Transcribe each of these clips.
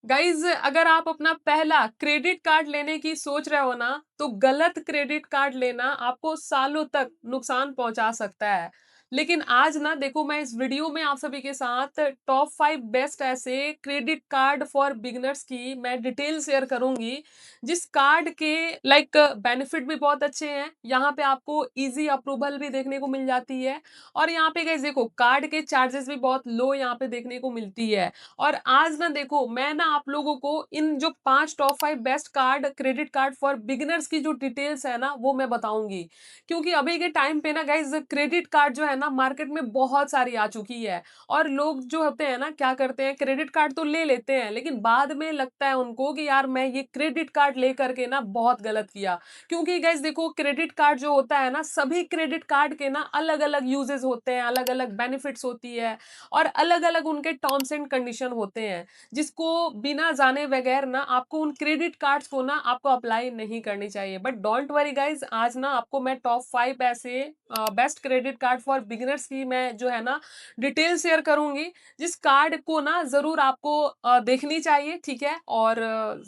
Guys अगर आप अपना पहला क्रेडिट कार्ड लेने की सोच रहे हो ना, तो गलत क्रेडिट कार्ड लेना आपको सालों तक नुकसान पहुंचा सकता है। लेकिन आज ना देखो, मैं इस वीडियो में आप सभी के साथ टॉप 5 बेस्ट ऐसे क्रेडिट कार्ड फॉर बिगिनर्स की मैं डिटेल शेयर करूंगी, जिस कार्ड के लाइक बेनिफिट भी बहुत अच्छे हैं। यहाँ पे आपको इजी अप्रूवल भी देखने को मिल जाती है, और यहाँ पे गाइज देखो कार्ड के चार्जेस भी बहुत लो यहाँ पे देखने को मिलती है। और आज ना देखो, मैं ना आप लोगों को इन जो 5 top 5 best card credit card for beginners की जो डिटेल्स है ना, वो मैं बताऊंगी। क्योंकि अभी के टाइम पे ना गाइज क्रेडिट कार्ड जो है ना मार्केट में बहुत सारी आ चुकी है। और लोग जो होते हैं ना क्या करते हैं, क्रेडिट कार्ड तो ले लेते हैं, लेकिन बाद में लगता है उनको कि यार मैं ये क्रेडिट कार्ड लेकर के ना बहुत गलत किया। क्योंकि गाइज देखो, क्रेडिट कार्ड जो होता है ना, सभी क्रेडिट कार्ड के ना अलग अलग यूजेस होते हैं, अलग अलग बेनिफिट्स होती है, और अलग अलग उनके टर्म्स एंड कंडीशन होते हैं, जिसको बिना जाने बगैर ना आपको उन क्रेडिट कार्ड्स को ना आपको अप्लाई नहीं करनी चाहिए। बट डोंट वरी गाइज, आज ना आपको मैं टॉप 5 ऐसे best credit card for beginners की मैं जो है ना डिटेल शेयर करूंगी, जिस कार्ड को ना जरूर आपको देखनी चाहिए, ठीक है, और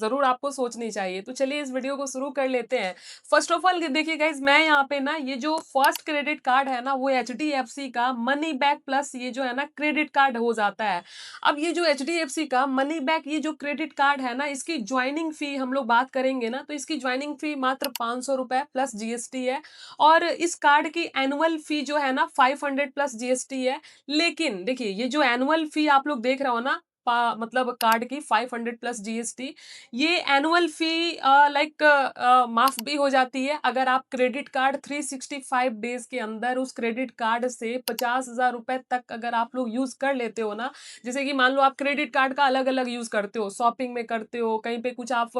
जरूर आपको सोचनी चाहिए। तो चलिए इस वीडियो को शुरू कर लेते हैं। फर्स्ट ऑफ ऑल देखिए गाइज, मैं यहाँ पे ना ये जो फर्स्ट क्रेडिट कार्ड है ना, वो HDFC का मनी बैक प्लस ये जो है ना क्रेडिट कार्ड हो जाता है। अब ये जो HDFC का मनी बैक ये जो क्रेडिट कार्ड है ना, इसकी ज्वाइनिंग फी हम लोग बात करेंगे ना, तो इसकी ज्वाइनिंग फी मात्र 500 रुपए प्लस GST है। और इस कार्ड की एनुअल फी जो है ना 500 प्लस GST है। लेकिन देखिए, ये जो एनुअल फी आप लोग देख रहे हो ना, मतलब कार्ड की 500 प्लस GST, ये एनुअल फी लाइक माफ भी हो जाती है अगर आप क्रेडिट कार्ड 365 डेज के अंदर उस क्रेडिट कार्ड से 50,000 रुपए तक अगर आप लोग यूज कर लेते हो ना। जैसे कि मान लो आप क्रेडिट कार्ड का अलग अलग यूज करते हो, शॉपिंग में करते हो, कहीं पे कुछ आप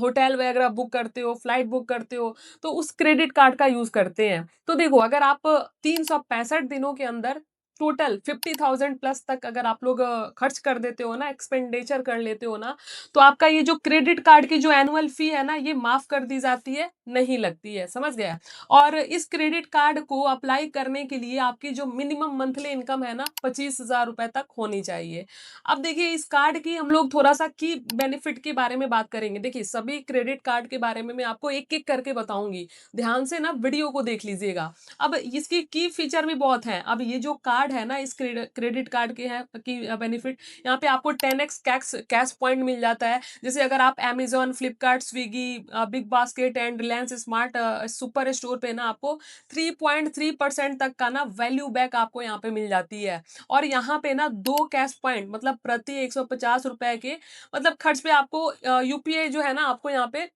होटल वगैरह बुक करते हो, फ्लाइट बुक करते हो, तो उस क्रेडिट कार्ड का यूज करते हैं। तो देखो, अगर आप 365 दिनों के अंदर टोटल 50,000 प्लस तक अगर आप लोग खर्च कर देते हो ना, एक्सपेंडिचर कर लेते हो ना, तो आपका ये जो क्रेडिट कार्ड की जो एनुअल फी है ना, ये माफ कर दी जाती है, नहीं लगती है, समझ गया। और इस क्रेडिट कार्ड को अप्लाई करने के लिए आपकी जो मिनिमम मंथली इनकम है ना, 25,000 रुपए तक होनी चाहिए। अब देखिए, इस कार्ड की हम लोग थोड़ा सा की बेनिफिट के बारे में बात करेंगे। देखिए, सभी क्रेडिट कार्ड के बारे में मैं आपको एक एक करके बताऊंगी, ध्यान से ना वीडियो को देख लीजिएगा। अब इसकी की फीचर भी बहुत है। अब ये जो कार्ड है ना, इस क्रेडिट कार्ड के हैं की बेनिफिट, यहाँ पे आपको 10x कैश पॉइंट मिल जाता है। जैसे अगर आप Amazon, Flipkart, Swiggy, big basket and Reliance smart super store पे ना आपको 3.3% तक का ना वैल्यू बैक आपको यहाँ पे मिल जाती है। और यहाँ पे ना 2 कैश पॉइंट मतलब प्रति 150 रुपए के मतलब खर्च पे आपको UPI जो है ना, आपको यहाँ पे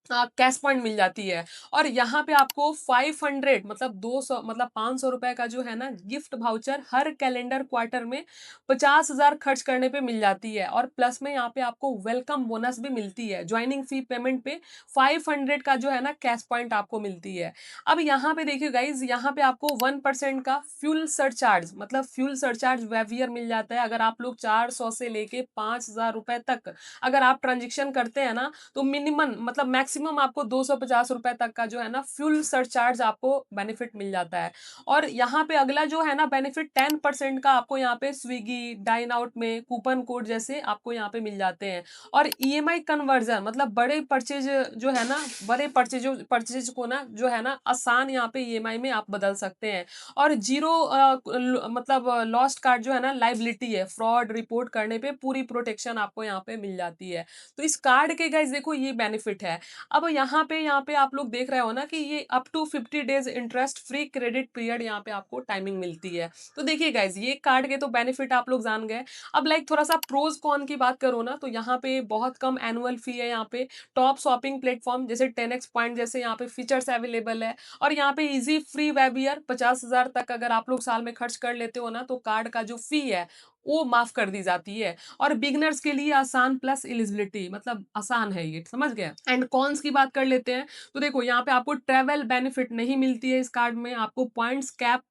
कैश पॉइंट मिल जाती है। और यहाँ पे आपको 500 मतलब 200 मतलब 500 रुपए का जो है ना गिफ्ट वाउचर हर कैलेंडर क्वार्टर में 50,000 खर्च करने पे मिल जाती है। और प्लस में यहाँ पे आपको वेलकम बोनस भी मिलती है। ज्वाइनिंग फी पेमेंट पे 500 का जो है ना कैश पॉइंट आपको मिलती है। अब यहाँ पे देखिए गाइज, यहाँ पे आपको 1% का फ्यूल सरचार्ज मतलब फ्यूल सरचार्ज वेवियर मिल जाता है। अगर आप लोग 400 से लेके 5,000 रुपए तक अगर आप ट्रांजेक्शन करते हैं ना, तो मिनिमम मतलब मैक्सिमम आपको 250 रुपए तक का जो है ना फ्यूल सरचार्ज आपको बेनिफिट मिल जाता है। और यहाँ पे अगला जो है ना बेनिफिट 10% का आपको यहाँ पे स्विगी, डाइन आउट में कूपन कोड जैसे आपको यहाँ पे मिल जाते हैं। और EMI कन्वर्जन मतलब बड़े परचेज जो है ना, बड़े परचेज को ना जो है ना आसान यहाँ पे EMI में आप बदल सकते हैं। और जीरो मतलब लॉस्ट कार्ड जो है ना लाइबिलिटी है, फ्रॉड रिपोर्ट करने पे पूरी प्रोटेक्शन आपको यहाँ पे मिल जाती है। तो इस कार्ड के गाइस देखो ये बेनिफिट है। अब यहाँ पे आप लोग देख रहे हो ना कि ये up to 50 days interest free credit period यहाँ पे आपको टाइमिंग मिलती है। तो देखिए गाइस, ये कार्ड के तो बेनिफिट आप लोग जान गए। अब लाइक थोड़ा सा प्रोज कॉन की बात करो ना, तो यहाँ पे बहुत कम एनुअल फी है। यहाँ पे टॉप शॉपिंग प्लेटफॉर्म जैसे 10x पॉइंट जैसे यहाँ पे फीचर्स अवेलेबल है। और यहाँ पे इजी फ्री वेब ईयर 50,000 तक अगर आप लोग साल में खर्च कर लेते हो ना, तो कार्ड का जो फी है वो माफ कर दी जाती है। और बिगनर्स के लिए आसान प्लस एलिजिबिलिटी मतलब आसान है, ये समझ गया। एंड कॉन्स की बात कर लेते हैं। तो देखो, यहाँ पे आपको ट्रेवल बेनिफिट नहीं मिलती है इस कार्ड में, आपको पॉइंट्स कैप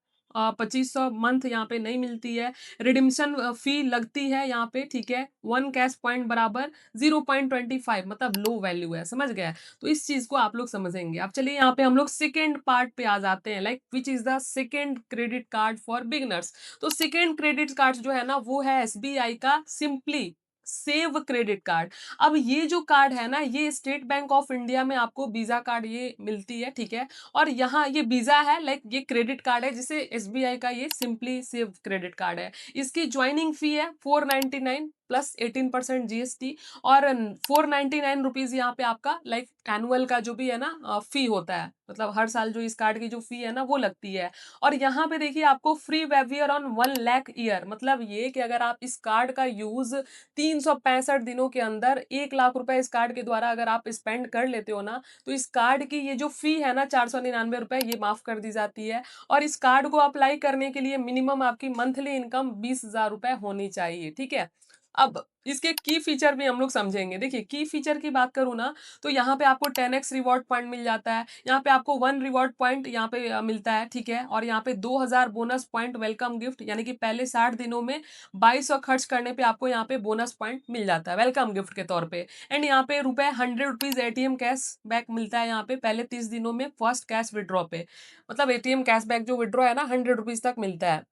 2500 मंथ यहाँ पे नहीं मिलती है। रिडिम्शन फी लगती है यहाँ पे, ठीक है, 1 कैश पॉइंट बराबर 0.25 मतलब लो वैल्यू है, समझ गया। तो इस चीज को आप लोग समझेंगे। अब चलिए यहाँ पे हम लोग सेकेंड पार्ट पे आ जाते हैं, like which is the second credit card for beginners. तो सेकेंड क्रेडिट कार्ड जो है ना, वो है SBI का सिंपली सेव क्रेडिट कार्ड। अब ये जो कार्ड है ना, ये स्टेट बैंक ऑफ इंडिया में आपको वीज़ा कार्ड ये मिलती है, ठीक है? और यहाँ ये वीज़ा है, लाइक ये क्रेडिट कार्ड है, जिसे एसबीआई का ये सिंपली सेव क्रेडिट कार्ड है। इसकी जॉइनिंग फी है 499 प्लस 18% जीएसटी, और 499 रुपीज़ यहाँ पे आपका लाइक एनुअल का जो भी है ना फी होता है। मतलब हर साल जो इस कार्ड की जो फी है ना वो लगती है। और यहाँ पे देखिए आपको free waiver on 1 lakh year, मतलब ये कि अगर आप इस कार्ड का यूज़ 365 दिनों के अंदर 1 लाख रुपए इस कार्ड के द्वारा अगर आप स्पेंड कर लेते हो ना, तो इस कार्ड की ये जो फी है ना 499 रुपए, ये माफ कर दी जाती है। और इस कार्ड को अप्लाई करने के लिए मिनिमम आपकी मंथली इनकम 20,000 रुपए होनी चाहिए, ठीक है? अब इसके की फीचर भी हम लोग समझेंगे। देखिए की फीचर की बात करूँ ना, तो यहाँ पे आपको 10x रिवॉर्ड पॉइंट मिल जाता है। यहाँ पे आपको 1 रिवॉर्ड पॉइंट यहाँ पे मिलता है, ठीक है? और यहाँ पे 2000 बोनस पॉइंट वेलकम गिफ्ट, यानी कि पहले 60 दिनों में 2200 खर्च करने पे आपको यहाँ पे बोनस पॉइंट मिल जाता है वेलकम गिफ्ट के तौर पे। एंड यहाँ पे रुपए 100 रुपीज एटीएम कैश बैक मिलता है यहाँ पे पहले 30 दिनों में फर्स्ट कैश विड्रॉ पे। मतलब एटीएम कैश बैक जो विड्रॉ है ना 100 रुपीज तक मिलता है।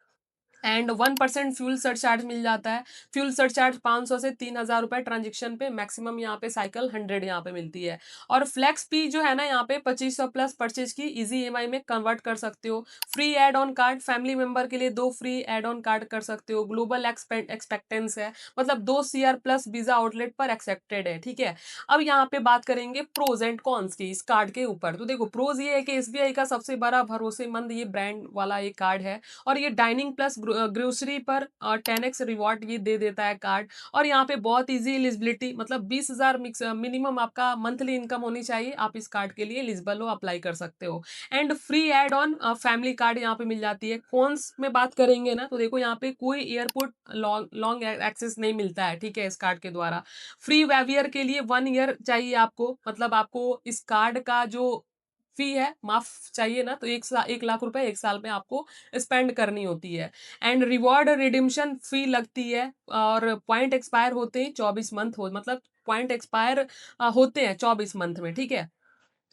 एंड 1% फ्यूल सरचार्ज मिल जाता है। फ्यूल सरचार्ज 500 से 3,000 रुपए ट्रांजेक्शन पे, मैक्सिमम यहाँ पे साइकिल 100 यहाँ पे मिलती है। और फ्लेक्स पी जो है ना यहाँ पे 2500 प्लस परचेज की इजी ईएमआई में कन्वर्ट कर सकते हो। Free add on card, family member के लिए 2 फ्री एड ऑन कार्ड कर सकते हो। ग्लोबल एक्सपेक्टेंस है, मतलब 2 CR प्लस वीजा आउटलेट पर एक्सेप्टेड है, ठीक है? अब यहाँ पे बात करेंगे प्रोज एंड कॉन्स की इस कार्ड के ऊपर। तो देखो प्रोज ये है कि एसबीआई का सबसे बड़ा भरोसेमंद ये ब्रांड वाला एक कार्ड है। और ये डाइनिंग प्लस ग्रोसरी पर 10x रिवॉर्ड ये दे देता है कार्ड। और यहाँ पे बहुत इजी एलिजिबिलिटी, मतलब 20,000 मिनिमम आपका मंथली इनकम होनी चाहिए, आप इस कार्ड के लिए एलिजिबल हो, अप्लाई कर सकते हो। And free add on family card यहाँ पे मिल जाती है। कॉन्स में बात करेंगे ना, तो देखो यहाँ पे कोई एयरपोर्ट लॉन्ग लॉन्ग एक्सेस नहीं मिलता है, ठीक है, इस कार्ड के द्वारा। फ्री वेवियर के लिए 1 ईयर चाहिए आपको, मतलब आपको इस कार्ड का जो फी है माफ चाहिए ना, तो 1 लाख रुपए 1 साल में आपको स्पेंड करनी होती है। एंड रिवॉर्ड रिडिम्पशन फी लगती है, और पॉइंट एक्सपायर होते हैं 24 मंथ हो, मतलब पॉइंट एक्सपायर होते हैं 24 मंथ में, ठीक है?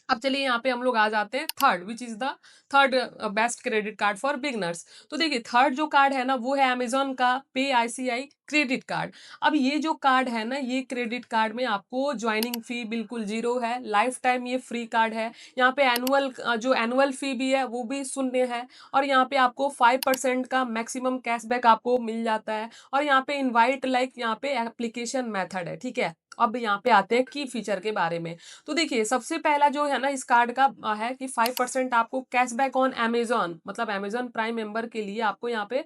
अब चलिए यहाँ पे हम लोग आ जाते हैं third, which is the third best credit card for beginners. तो देखिए थर्ड जो कार्ड है ना वो है अमेजोन का पे आईसीआई क्रेडिट कार्ड। अब ये जो कार्ड है ना, ये क्रेडिट कार्ड में आपको ज्वाइनिंग फी बिल्कुल जीरो है, लाइफ टाइम ये फ्री कार्ड है। यहाँ पे एनुअल जो एनुअल फी भी है वो भी शून्य है। और यहाँ पे आपको 5% का मैक्सिमम कैशबैक आपको मिल जाता है। और यहाँ पे इनवाइट लाइक यहाँ पे एप्लीकेशन मेथड है, ठीक है? अब यहाँ पे आते हैं की फीचर के बारे में। तो देखिए सबसे पहला जो है ना इस कार्ड का है कि 5% आपको कैशबैक ऑन अमेजोन, मतलब अमेजोन प्राइम मेंबर के लिए आपको यहाँ पे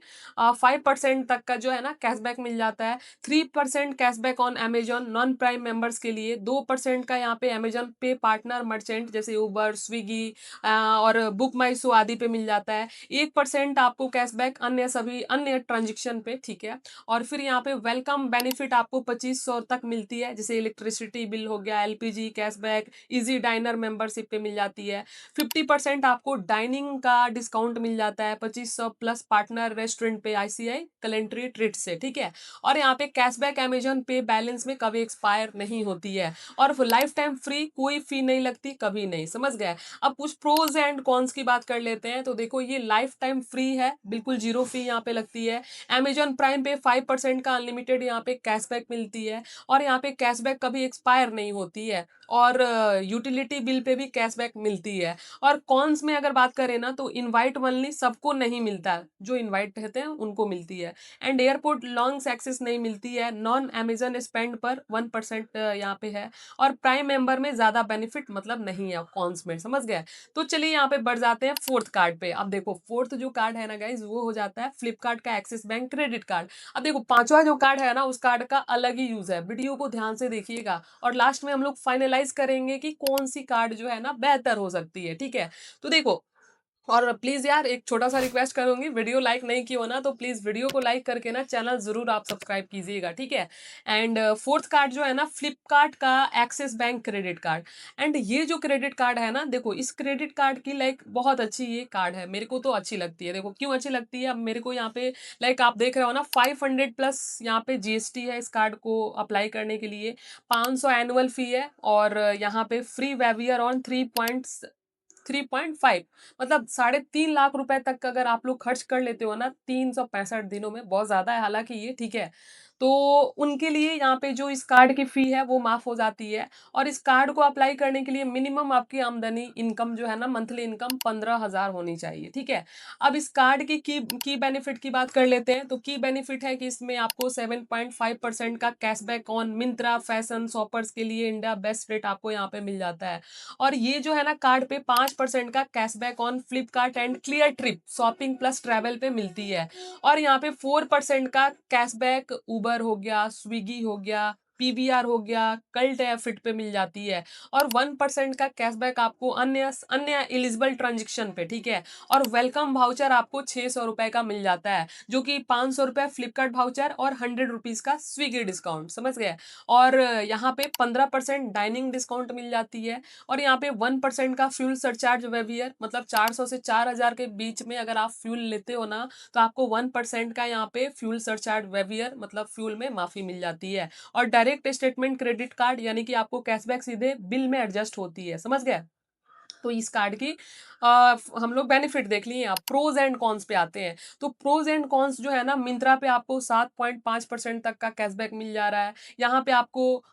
5% तक का जो है ना कैशबैक मिल जाता है। 3% cashback on Amazon non prime members के लिए। 2% का यहाँ पे अमेजोन पे पार्टनर मर्चेंट जैसे उबर, स्विगी और बुक माई शो आदि पे मिल जाता है। 1% आपको कैशबैक अन्य सभी अन्य ट्रांजेक्शन पे, ठीक है? और फिर यहाँ पे वेलकम बेनिफिट आपको 2500 तक मिलती है, जैसे इलेक्ट्रिसिटी बिल हो गया, LPG cashback, easy dinar membership पे मिल जाती है। 50% आपको डाइनिंग का डिस्काउंट मिल जाता है 2500 प्लस पार्टनर रेस्टोरेंट पे आईसीआई कलेंट्री ट्रीट से, ठीक है? और यहाँ पे कैशबैक अमेजोन पे बैलेंस में कभी एक्सपायर नहीं होती है। और लाइफ टाइम फ्री, कोई फी नहीं लगती, कभी नहीं, समझ गए? अब कुछ प्रोज एंड कॉन्स की बात कर लेते हैं। तो देखो ये लाइफ टाइम फ्री है, बिल्कुल जीरो फी यहाँ पे लगती है। अमेजॉन प्राइम पे 5% का अनलिमिटेड यहाँ पे कैशबैक मिलती है। और यहाँ पे कैशबैक कभी एक्सपायर नहीं होती है। और यूटिलिटी बिल पे भी कैशबैक मिलती है। और कॉन्स में अगर बात करें ना, तो इनवाइट ओनली सबको नहीं मिलता, जो इनवाइट रहते हैं उनको मिलती है। एंड एयरपोर्ट लॉन्ग एक्सेस नहीं मिलती है। नॉन अमेजन स्पेंड पर 1% यहाँ पे है। और प्राइम मेंबर में ज्यादा बेनिफिट मतलब नहीं है कॉन्स में, समझ गए? तो चलिए यहाँ पे बढ़ जाते हैं फोर्थ कार्ड पे। अब देखो फोर्थ जो कार्ड है ना गाइज, वो हो जाता है फ्लिपकार्ट का एक्सिस बैंक क्रेडिट कार्ड। अब देखो पांचवा जो कार्ड है ना, उस कार्ड का अलग ही यूज है, वीडियो को ध्यान से देखिएगा। और लास्ट में हम लोग फाइनलाइज करेंगे कि कौन सी कार्ड जो है ना बेहतर हो सकती है, ठीक है? तो देखो, और प्लीज यार एक छोटा सा रिक्वेस्ट करूंगी, वीडियो लाइक नहीं की हो ना तो प्लीज वीडियो को लाइक करके ना चैनल जरूर आप सब्सक्राइब कीजिएगा, ठीक है? एंड फोर्थ कार्ड जो है ना फ्लिपकार्ट का axis bank credit card. And ये जो क्रेडिट कार्ड है ना, देखो इस क्रेडिट कार्ड की लाइक बहुत अच्छी ये कार्ड है, मेरे को तो अच्छी लगती है। देखो क्यों अच्छी लगती है, अब मेरे को यहाँ पे लाइक आप देख रहे हो ना 500 प्लस यहाँ पे जीएसटी है इस कार्ड को अप्लाई करने के लिए। 500 एनुअल फी है। और यहाँ पे फ्री वेवियर ऑन 3.5, मतलब 3.5 लाख रुपए तक का अगर आप लोग खर्च कर लेते हो ना 365 दिनों में, बहुत ज्यादा है हालांकि ये, ठीक है? तो उनके लिए यहाँ पे जो इस कार्ड की फ़ी है वो माफ़ हो जाती है और इस कार्ड को अप्लाई करने के लिए मिनिमम आपकी आमदनी इनकम जो है ना मंथली इनकम 15,000 होनी चाहिए, ठीक है? अब इस कार्ड की बेनिफिट की बात कर लेते हैं, तो की बेनिफिट है कि इसमें आपको 7.5% का cashback on Myntra, fashion, shoppers के लिए इंडिया बेस्ट रेट आपको यहाँ पे मिल जाता है। और ये जो है ना कार्ड पे 5% का cashback on Flipkart and clear trip shopping plus travel पे मिलती है। और यहाँ पे 4% का कैशबैक उबर हो गया, स्विगी हो गया, पीवीआर हो गया, कल्ट या फिट पे मिल जाती है। और 1% का कैशबैक आपको अन्य अन्य एलिजिबल ट्रांजेक्शन पे, ठीक है? और वेलकम वाउचर आपको 600 रुपए का मिल जाता है, जो कि 500 रुपए फ्लिपकार्ट वाउचर और 100 रुपीज का स्विगी डिस्काउंट, समझ गए? और यहाँ पे 15% डाइनिंग डिस्काउंट मिल जाती है। और यहाँ पे 1% का फ्यूल सरचार्ज वेवियर, मतलब 400 से 4000 के बीच में अगर आप फ्यूल लेते हो ना, तो आपको 1% का यहाँ पे फ्यूल सरचार्ज वेवियर मतलब फ्यूल में माफी मिल जाती है। और डायरेक्ट स्टेटमेंट क्रेडिट कार्ड यानी कि आपको कैशबैक सीधे बिल में एडजस्ट होती है, समझ गए? तो इस कार्ड की हम लोग बेनिफिट देख लिए। आप प्रोज एंड कॉन्स पे आते हैं। तो प्रोज एंड कॉन्स जो है ना, मिंत्रा पे आपको 7.5% तक का कैशबैक मिल जा रहा है। यहाँ पे आपको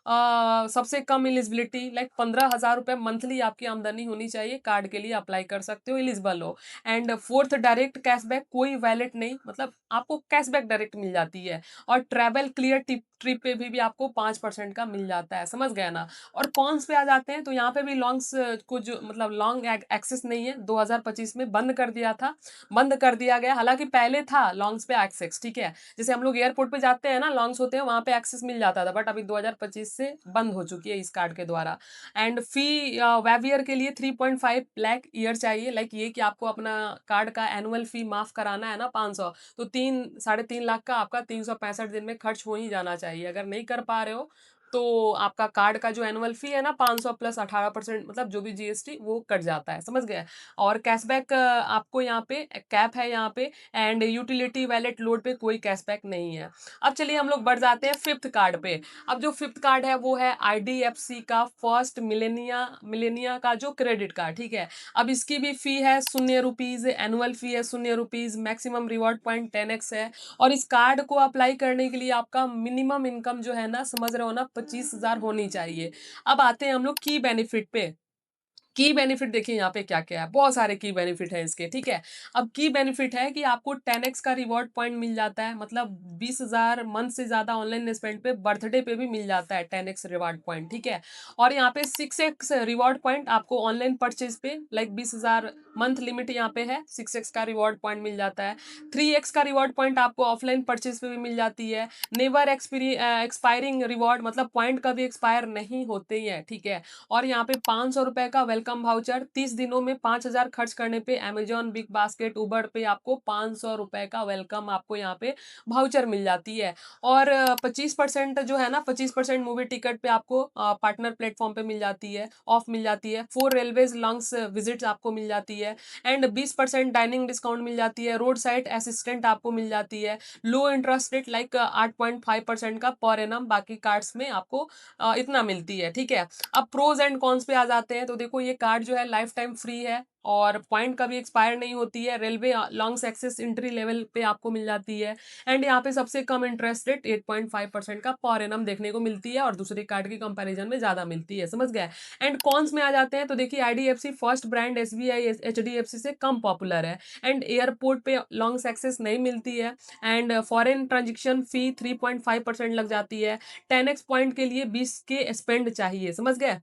सबसे कम एलिजिबिलिटी लाइक 15,000 रुपए मंथली आपकी आमदनी होनी चाहिए, कार्ड के लिए अप्लाई कर सकते हो, एलिजिबल हो। एंड फोर्थ, डायरेक्ट कैशबैक, कोई वैलेट नहीं, मतलब आपको कैशबैक डायरेक्ट मिल जाती है। और ट्रैवल क्लियर ट्रिप पे भी आपको 5% का मिल जाता है, समझ गए ना? और कॉन्स पे आ जाते हैं, तो यहाँ पे भी लॉन्ग्स को जो मतलब लॉन्ग एक्सेस नहीं है, 2025 में बंद कर दिया था, बंद कर दिया गया। हालांकि पहले था लॉन्ग्स पे एक्सेस, ठीक है? जैसे हम लोग एयरपोर्ट पे जाते हैं ना, लॉन्ग्स होते हैं, वहां पे एक्सेस मिल जाता था, बट अभी 2025 से बंद हो चुकी है इस कार्ड के द्वारा। एंड फी वेवियर के लिए 3.5 लाख ईयर चाहिए, लाइक ये कि आपको अपना कार्ड का एनुअल फी माफ कराना है ना 500, तो 3 साढ़े 3 लाख का आपका 365 दिन में खर्च हो ही जाना चाहिए। अगर नहीं कर पा रहे हो तो आपका कार्ड का जो एनुअल फी है ना 500 प्लस 18% मतलब जो भी जीएसटी वो कट जाता है, समझ गए? और कैशबैक आपको यहाँ पे कैप है यहाँ पे। एंड यूटिलिटी वैलेट लोड पे कोई कैशबैक नहीं है। अब चलिए हम लोग बढ़ जाते हैं फिफ्थ कार्ड पे। अब जो फिफ्थ कार्ड है वो है आईडीएफसी का फर्स्ट मिलेनिया मिलेनिया का जो क्रेडिट कार्ड, ठीक है? अब इसकी भी फी है 0 रुपीज, एनुअल फी है 0 rupees, maximum reward point 10x है। और इस कार्ड को अप्लाई करने के लिए आपका मिनिमम इनकम जो है ना, समझ रहे हो ना, 25,000 होनी चाहिए। अब आते हैं हम लोग की बेनिफिट पे। की बेनिफिट देखिए यहाँ पे क्या-क्या है, बहुत सारे की बेनिफिट है इसके, ठीक है? अब की बेनिफिट है कि आपको 10x का रिवॉर्ड पॉइंट मिल जाता है, मतलब 20,000 मंथ से ज़्यादा ऑनलाइन स्पेंड पे बर्थडे पे भी मिल जाता है 10x रिवॉर्ड पॉइंट, ठीक है? और यहाँ पे 6x रिवॉर्ड पॉइंट आपको ऑनलाइन परचेज पे लाइक 20,000 मंथ लिमिट यहाँ पे है, 6x का रिवॉर्ड पॉइंट मिल जाता है। 3x का रिवॉर्ड पॉइंट आपको ऑफलाइन परचेज पे भी मिल जाती है। नेवर एक्सपायरिंग रिवॉर्ड, मतलब पॉइंट कभी एक्सपायर नहीं होते ही है, ठीक है? और यहाँ पे 500 रुपए का वेलकम वाउचर, 30 दिनों में 5,000 खर्च करने पे अमेजॉन, बिग बास्केट, उबर पे आपको 500 रुपए का वेलकम आपको यहाँ पे वाउचर मिल जाती है। और 25% जो है ना, 25% मूवी टिकट पे आपको पार्टनर प्लेटफॉर्म पे मिल जाती है, ऑफ मिल जाती है। 4 रेलवेज लॉन्ग्स विजिट्स आपको मिल जाती है। एंड 20% डाइनिंग डिस्काउंट मिल जाती है। रोड साइड असिस्टेंट आपको मिल जाती है। लो इंटरेस्ट रेट लाइक 8.5% का पर एनम, बाकी कार्ड्स में आपको इतना मिलती है, ठीक है? अब प्रोज एंड कॉन्स पे आ जाते हैं, तो देखो ये कार्ड जो है लाइफ टाइम फ्री है और पॉइंट कभी एक्सपायर नहीं होती है। Railway long axis entry level पे आपको मिल जाती है। एंड यहाँ पे सबसे कम इंटरेस्ट रेट 8.5% का पर एनम देखने को मिलती है और दूसरे कार्ड की कंपैरिजन में ज्यादा मिलती है, समझ गए? एंड कॉन्स में आ जाते हैं, तो देखिए IDFC first brand SBI HDFC से कम पॉपुलर है। एंड एयरपोर्ट पे लॉन्ग एक्सेस नहीं मिलती है। एंड फॉरेन ट्रांजेक्शन फी 3.5% लग जाती है। 10x पॉइंट के लिए 20 के स्पेंड चाहिए, समझ गए?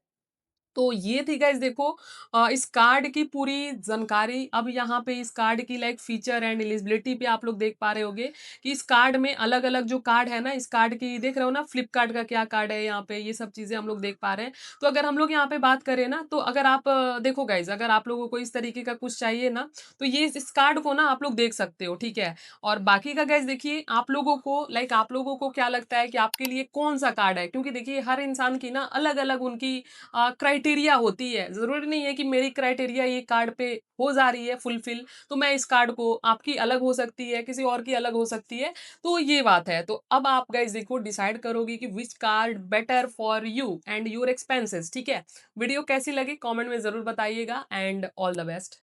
तो ये थी गाइस, देखो इस कार्ड की पूरी जानकारी। अब यहाँ पे इस कार्ड की लाइक फीचर एंड एलिजिबिलिटी पे आप लोग देख पा रहे होगे कि इस कार्ड में अलग अलग जो कार्ड है ना, इस कार्ड की देख रहे हो ना, फ्लिपकार्ट का क्या कार्ड है यहाँ पे, ये सब चीजें हम लोग देख पा रहे हैं। तो अगर हम लोग यहाँ पे बात करें ना, तो अगर आप देखो गाइज, अगर आप लोगों को इस तरीके का कुछ चाहिए ना, तो ये इस कार्ड को ना आप लोग देख सकते हो, ठीक है? और बाकी का गाइज देखिए, आप लोगों को लाइक आप लोगों को क्या लगता है कि आपके लिए कौन सा कार्ड है, क्योंकि देखिए हर इंसान की ना अलग अलग उनकी क्राइटेरिया होती है। जरूरी नहीं है कि मेरी क्राइटेरिया ये कार्ड पे हो जा रही है फुलफिल, तो मैं इस कार्ड को, आपकी अलग हो सकती है, किसी और की अलग हो सकती है। तो ये बात है। तो अब आप गाइस देखो डिसाइड करोगे कि which card better for you and your expenses, ठीक है? वीडियो कैसी लगी कमेंट में जरूर बताइएगा एंड ऑल द बेस्ट।